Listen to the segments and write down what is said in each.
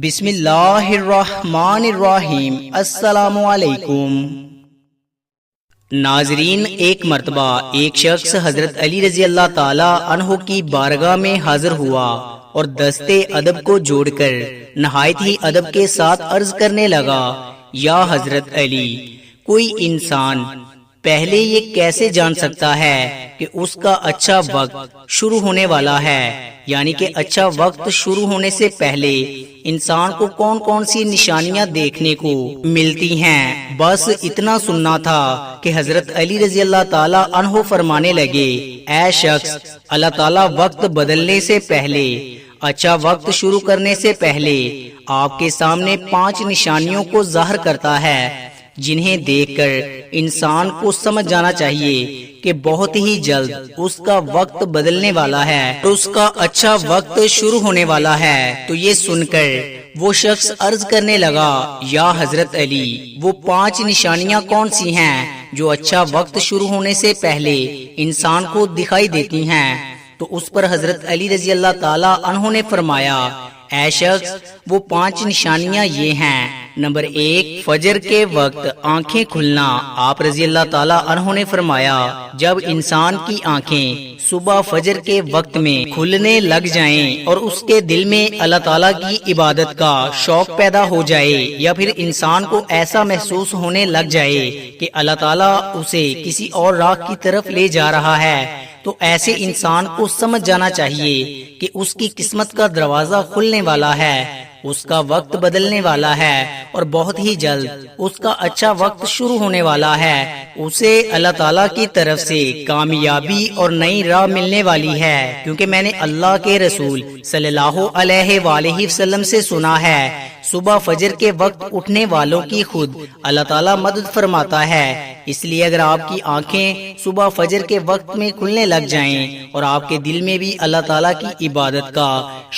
بسم اللہ الرحمن الرحیم۔ السلام علیکم ناظرین، ایک مرتبہ ایک شخص حضرت علی رضی اللہ تعالی عنہ کی بارگاہ میں حاضر ہوا اور دستے ادب کو جوڑ کر نہایت ہی ادب کے ساتھ عرض کرنے لگا، یا حضرت علی، کوئی انسان پہلے یہ کیسے جان سکتا ہے کہ اس کا اچھا وقت شروع ہونے والا ہے؟ یعنی کہ اچھا وقت شروع ہونے سے پہلے انسان کو کون کون سی نشانیاں دیکھنے کو ملتی ہیں؟ بس اتنا سننا تھا کہ حضرت علی رضی اللہ تعالی عنہ فرمانے لگے، اے شخص، اللہ تعالی وقت بدلنے سے پہلے، اچھا وقت شروع کرنے سے پہلے آپ کے سامنے 5 نشانیوں کو ظاہر کرتا ہے، جنہیں دیکھ کر انسان کو سمجھ جانا چاہیے کہ بہت ہی جلد اس کا وقت بدلنے والا ہے اور اس کا اچھا وقت شروع ہونے والا ہے۔ تو یہ سن کر وہ شخص عرض کرنے لگا، یا حضرت علی، وہ 5 نشانیاں کون سی ہیں جو اچھا وقت شروع ہونے سے پہلے انسان کو دکھائی دیتی ہیں؟ تو اس پر حضرت علی رضی اللہ تعالی عنہ نے فرمایا، اے شخص، وہ 5 نشانیاں یہ ہیں۔ نمبر 1، فجر کے وقت آنکھیں کھلنا۔ آپ رضی اللہ تعالیٰ عنہ نے فرمایا، جب انسان کی آنکھیں صبح فجر کے وقت میں کھلنے لگ جائیں اور اس کے دل میں اللہ تعالیٰ کی عبادت کا شوق پیدا ہو جائے، یا پھر انسان کو ایسا محسوس ہونے لگ جائے کہ اللہ تعالیٰ اسے کسی اور راہ کی طرف لے جا رہا ہے، تو ایسے انسان کو سمجھ جانا چاہیے کہ اس کی قسمت کا دروازہ کھلنے والا ہے، اس کا وقت بدلنے والا ہے اور بہت ہی جلد اس کا اچھا وقت شروع ہونے والا ہے، اسے اللہ تعالیٰ کی طرف سے کامیابی اور نئی راہ ملنے والی ہے، کیونکہ میں نے اللہ کے رسول صلی اللہ علیہ وآلہ وسلم سے سنا ہے، صبح فجر کے وقت اٹھنے والوں کی خود اللہ تعالیٰ مدد فرماتا ہے۔ اس لیے اگر آپ کی آنکھیں صبح فجر کے وقت میں کھلنے لگ جائیں اور آپ کے دل میں بھی اللہ تعالیٰ کی عبادت کا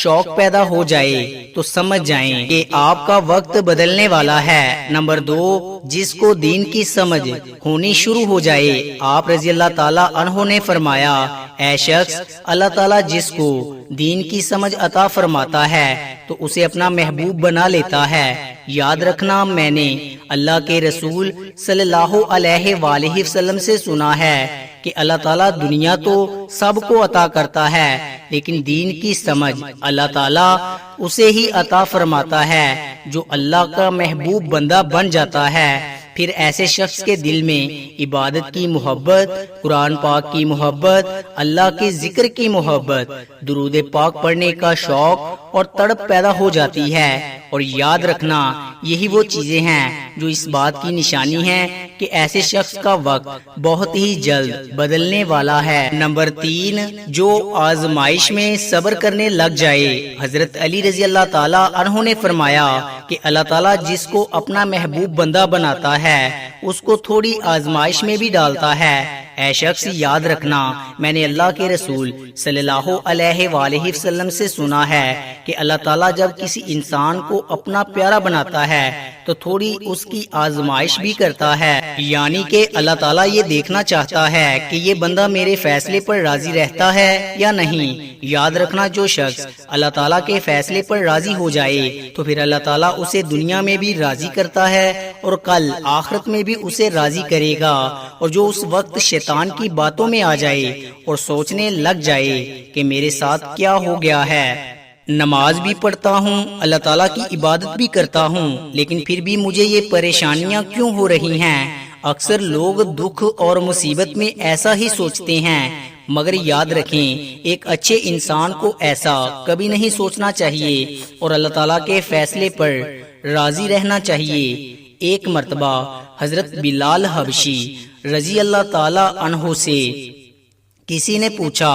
شوق پیدا ہو جائے تو سمجھ جائیں کہ آپ کا وقت بدلنے والا ہے۔ نمبر 2، جس کو دین کی سمجھ ہونی شروع ہو جائے۔ آپ رضی اللہ تعالیٰ عنہ نے فرمایا، اے شخص، اللہ تعالیٰ جس کو دین کی سمجھ عطا فرماتا ہے تو اسے اپنا محبوب بنا لیتا ہے۔ یاد رکھنا، میں نے اللہ کے رسول صلی اللہ علیہ وآلہ وسلم سے سنا ہے کہ اللہ تعالیٰ دنیا تو سب کو عطا کرتا ہے، لیکن دین کی سمجھ اللہ تعالیٰ اسے ہی عطا فرماتا ہے جو اللہ کا محبوب بندہ بن جاتا ہے۔ پھر ایسے شخص کے دل میں عبادت کی محبت، قرآن پاک کی محبت، اللہ کے ذکر کی محبت، درود پاک پڑھنے کا شوق اور تڑپ پیدا ہو جاتی ہے۔ اور یاد رکھنا، یہی وہ چیزیں ہیں جو اس بات کی نشانی ہے کہ ایسے شخص کا وقت بہت ہی جلد بدلنے والا ہے۔ نمبر 3، جو آزمائش میں صبر کرنے لگ جائے۔ حضرت علی رضی اللہ تعالی عنہ نے فرمایا کہ اللہ تعالیٰ جس کو اپنا محبوب بندہ بناتا ہے اس کو تھوڑی آزمائش میں بھی ڈالتا ہے۔ اے شخص، یاد رکھنا، میں نے اللہ کے رسول صلی اللہ علیہ وآلہ وسلم سے سنا ہے کہ اللہ تعالیٰ جب کسی انسان کو اپنا پیارا بناتا ہے تو تھوڑی اس کی آزمائش بھی کرتا ہے، یعنی کہ اللہ تعالیٰ یہ دیکھنا چاہتا ہے کہ یہ بندہ میرے فیصلے پر راضی رہتا ہے یا نہیں۔ یاد رکھنا، جو شخص اللہ تعالیٰ کے فیصلے پر راضی ہو جائے تو پھر اللہ تعالیٰ اسے دنیا میں بھی راضی کرتا ہے اور کل آخرت میں بھی اسے راضی کرے گا۔ اور جو اس وقت شیطان کی باتوں میں آ جائے اور سوچنے لگ جائے کہ میرے ساتھ کیا ہو گیا ہے، نماز بھی پڑھتا ہوں، اللہ تعالیٰ کی عبادت بھی کرتا ہوں، لیکن پھر بھی مجھے یہ پریشانیاں کیوں ہو رہی ہیں؟ اکثر لوگ دکھ اور مصیبت میں ایسا ہی سوچتے ہیں، مگر یاد رکھیں، ایک اچھے انسان کو ایسا کبھی نہیں سوچنا چاہیے اور اللہ تعالیٰ کے فیصلے پر راضی رہنا چاہیے۔ ایک مرتبہ حضرت بلال حبشی رضی اللہ تعالی عنہ سے کسی نے پوچھا،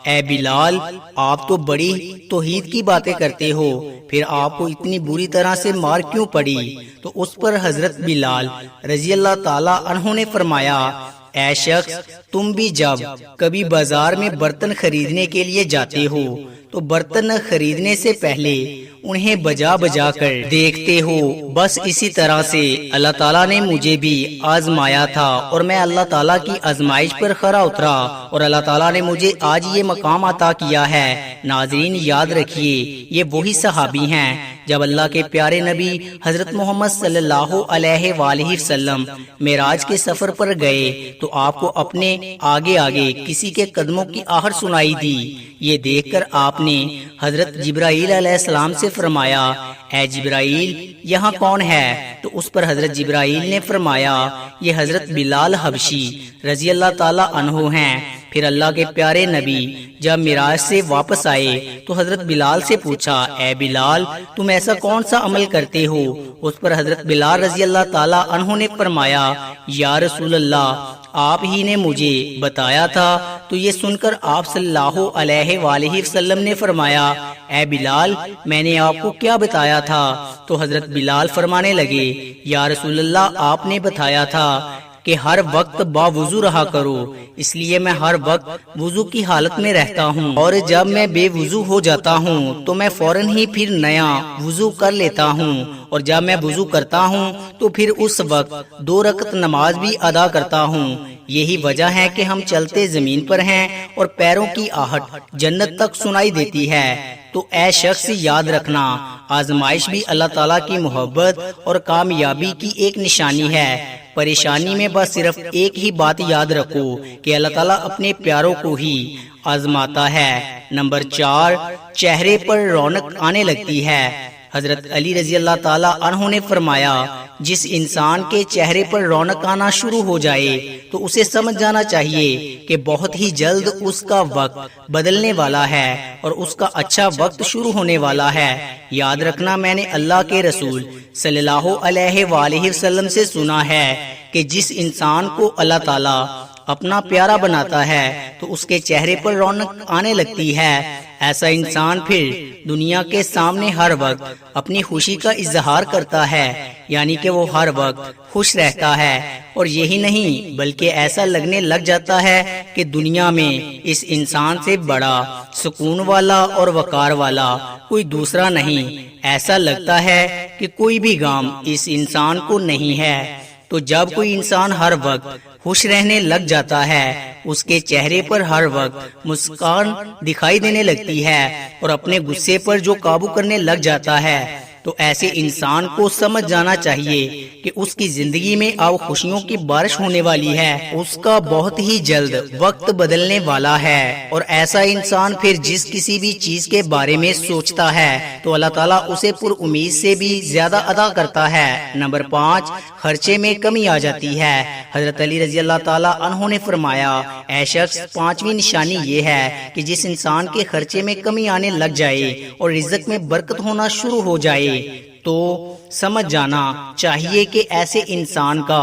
اے بلال، آپ تو بڑی توحید کی باتیں کرتے ہو، پھر آپ کو اتنی بری طرح سے مار کیوں پڑی؟ تو اس پر حضرت بلال رضی اللہ تعالی عنہ نے فرمایا، اے شخص، تم بھی جب کبھی بازار میں برتن خریدنے کے لیے جاتے ہو تو برتن خریدنے سے پہلے انہیں بجا بجا کر دیکھتے ہو، بس اسی طرح سے اللہ تعالیٰ نے مجھے بھی آزمایا تھا اور میں اللہ تعالیٰ کی آزمائش پر کھرا اترا اور اللہ تعالیٰ نے مجھے آج یہ مقام عطا کیا ہے۔ ناظرین، یاد رکھیے، یہ وہی صحابی ہیں جب اللہ کے پیارے نبی حضرت محمد صلی اللہ علیہ وآلہ وسلم معراج کے سفر پر گئے تو آپ کو اپنے آگے آگے کسی کے قدموں کی آہٹ سنائی دی۔ یہ دیکھ کر آپ نے حضرت جبرائیل علیہ السلام سے فرمایا، اے جبرائیل یہاں کون ہے؟ تو اس پر حضرت جبرائیل نے فرمایا، یہ حضرت بلال حبشی رضی اللہ تعالی عنہ ہیں۔ پھر اللہ کے پیارے نبی جب معراج سے واپس آئے تو حضرت بلال سے پوچھا، اے بلال تم ایسا کون سا عمل کرتے ہو؟ اس پر حضرت بلال رضی اللہ تعالی عنہ نے فرمایا، یا رسول اللہ آپ ہی نے مجھے بتایا تھا۔ تو یہ سن کر آپ صلی اللہ علیہ وآلہ وسلم نے فرمایا، اے بلال میں نے آپ کو کیا بتایا تھا؟ تو حضرت بلال فرمانے لگے، یا رسول اللہ آپ نے بتایا تھا کہ ہر وقت باوضو رہا کرو، اس لیے میں ہر وقت وضو کی حالت میں رہتا ہوں، اور جب میں بے وضو ہو جاتا ہوں تو میں فوراً ہی پھر نیا وضو کر لیتا ہوں، اور جب میں وضو کرتا ہوں تو پھر اس وقت 2 رکعت نماز بھی ادا کرتا ہوں۔ یہی وجہ ہے کہ ہم چلتے زمین پر ہیں اور پیروں کی آہٹ جنت تک سنائی دیتی ہے۔ تو اے شخص یاد رکھنا، آزمائش بھی اللہ تعالیٰ کی محبت اور کامیابی کی ایک نشانی ہے۔ پریشانی میں بس صرف ایک ہی بات یاد رکھو کہ اللہ تعالیٰ اپنے پیاروں کو ہی آزماتا ہے۔ نمبر 4، چہرے پر رونق آنے لگتی ہے۔ حضرت علی رضی اللہ تعالی عنہ نے فرمایا، جس انسان کے چہرے پر رونق آنا شروع ہو جائے تو اسے سمجھ جانا چاہیے کہ بہت ہی جلد اس کا وقت بدلنے والا ہے اور اس کا اچھا وقت شروع ہونے والا ہے۔ یاد رکھنا، میں نے اللہ کے رسول صلی اللہ علیہ وآلہ وسلم سے سنا ہے کہ جس انسان کو اللہ تعالی اپنا پیارا بناتا ہے تو اس کے چہرے پر رونق آنے لگتی ہے۔ ایسا انسان پھر دنیا کے سامنے ہر وقت اپنی خوشی کا اظہار کرتا ہے، یعنی کہ وہ ہر وقت خوش رہتا ہے، اور یہی نہیں بلکہ ایسا لگنے لگ جاتا ہے کہ دنیا میں اس انسان سے بڑا سکون والا اور وقار والا کوئی دوسرا نہیں۔ ایسا لگتا ہے کہ کوئی بھی غم اس انسان کو نہیں ہے۔ تو جب کوئی انسان ہر وقت خوش رہنے لگ جاتا ہے، اس کے چہرے پر ہر وقت مسکان دکھائی دینے لگتی ہے اور اپنے غصے پر جو قابو کرنے لگ جاتا ہے، تو ایسے انسان کو سمجھ جانا چاہیے کہ اس کی زندگی میں اب خوشیوں کی بارش ہونے والی ہے، اس کا بہت ہی جلد وقت بدلنے والا ہے۔ اور ایسا انسان پھر جس کسی بھی چیز کے بارے میں سوچتا ہے تو اللہ تعالیٰ اسے پر امید سے بھی زیادہ عطا کرتا ہے۔ نمبر 5، خرچے میں کمی آ جاتی ہے۔ حضرت علی رضی اللہ تعالی عنہ نے فرمایا، اے شخص 5ویں نشانی یہ ہے کہ جس انسان کے خرچے میں کمی آنے لگ جائے اور رزق میں برکت ہونا شروع ہو جائے تو سمجھ جانا چاہیے کہ ایسے انسان کا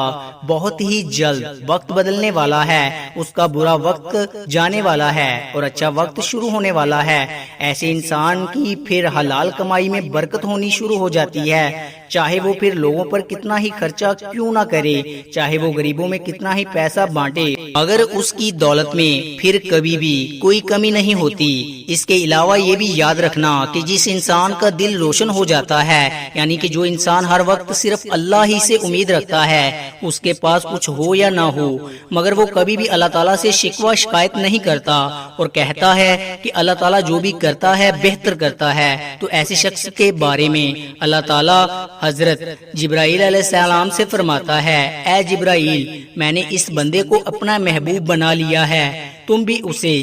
بہت ہی جلد وقت بدلنے والا ہے، اس کا برا وقت جانے والا ہے اور اچھا وقت شروع ہونے والا ہے۔ ایسے انسان کی پھر حلال کمائی میں برکت ہونی شروع ہو جاتی ہے، چاہے وہ پھر لوگوں پر کتنا ہی خرچہ کیوں نہ کرے، چاہے وہ غریبوں میں کتنا ہی پیسہ بانٹے، اگر اس کی دولت میں پھر کبھی بھی کوئی کمی نہیں ہوتی۔ اس کے علاوہ یہ بھی یاد رکھنا کہ جس انسان کا دل روشن ہو جاتا ہے، یعنی کہ جو انسان ہر وقت صرف اللہ ہی سے امید رکھتا ہے، اس کے پاس کچھ ہو یا نہ ہو مگر وہ کبھی بھی اللہ تعالیٰ سے شکوہ شکایت نہیں کرتا اور کہتا ہے کہ اللہ تعالیٰ جو بھی کرتا ہے بہتر کرتا ہے، تو ایسے شخص کے بارے میں اللہ تعالیٰ حضرت جبرائیل علیہ السلام سے فرماتا ہے، اے جبرائیل میں نے اس بندے کو اپنا محبوب بنا لیا ہے، تم بھی اسے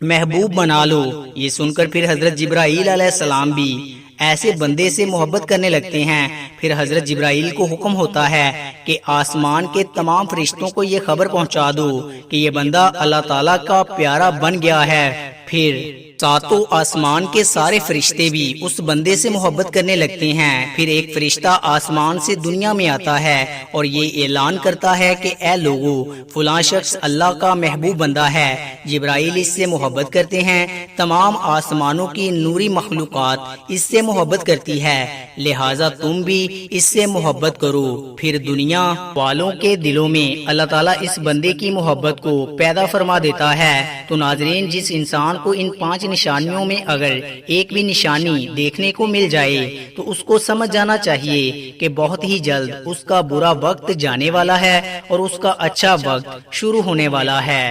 محبوب بنا لو۔ یہ سن کر پھر حضرت جبرائیل علیہ السلام بھی ایسے بندے سے محبت کرنے لگتے ہیں۔ پھر حضرت جبرائیل کو حکم ہوتا ہے کہ آسمان کے تمام فرشتوں کو یہ خبر پہنچا دو کہ یہ بندہ اللہ تعالیٰ کا پیارا بن گیا ہے۔ پھر ساتوں آسمان کے سارے فرشتے بھی اس بندے سے محبت کرنے لگتے ہیں۔ پھر ایک فرشتہ آسمان سے دنیا میں آتا ہے اور یہ اعلان کرتا ہے کہ اے لوگو، فلاں شخص اللہ کا محبوب بندہ ہے۔ جبرائیل اس سے محبت کرتے ہیں، تمام آسمانوں کی نوری مخلوقات اس سے محبت کرتی ہے، لہٰذا تم بھی اس سے محبت کرو۔ پھر دنیا والوں کے دلوں میں اللہ تعالیٰ اس بندے کی محبت کو پیدا فرما دیتا ہے۔ تو ناظرین، جس انسان کو ان 5 نشانیوں میں اگر ایک بھی نشانی دیکھنے کو مل جائے تو اس کو سمجھ جانا چاہیے کہ بہت ہی جلد اس کا برا وقت جانے والا ہے اور اس کا اچھا وقت شروع ہونے والا ہے۔